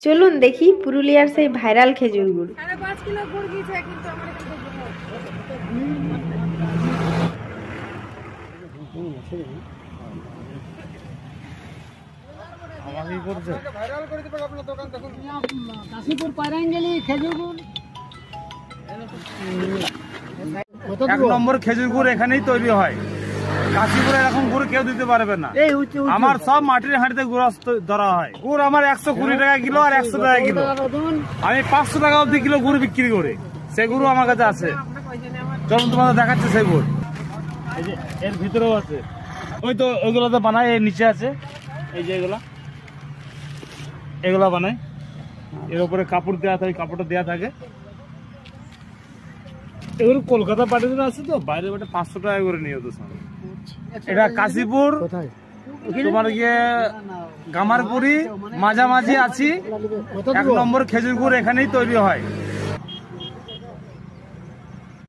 চলুন দেখি পুরুলিয়ার সেই ভাইরাল খেজুর গুড়। 5.5 কিলো গুড় গিয়েছে কিন্তু আমার কাশীপুর পায়রাঙ্গেলি খেজুর গুড় 1 নম্বর খেজুর গুড় এখানেই তৈরি হয়। কাশীপুরে এরকম গুড় কেউ দিতে পারবে না। আমার সব মাটির হাঁড়িতে গুড় ধরা হয়। গুড় আমার 120 টাকা কিলো আর 100 টাকা কিলো। আমি 500 টাকা অব্দি কিলো গুড় বিক্রি করি। সেই গুড় আমার কাছে আছে। চলুন তোমাদের দেখাচ্ছে সেই গুড়। এই যে এর ভিতরেও আছে। ওই তো ওইগুলো তো বানায়, এর নিচে আছে। এই যে এগুলা বানায়। এর উপরে কাপড় দেওয়া থাকে, কাপড়টা দেওয়া থাকে। এগুলো কলকাতা পাটিগুলো আছে তো, বাইরে বেটে 500 টাকা করে নিয়ে হতো। এটা কাশীপুর তোমার গিয়ে গামারপুরি মাঝামাঝি আছি। 1 নম্বর খেজুর গুড় এখানেই তৈরি হয়।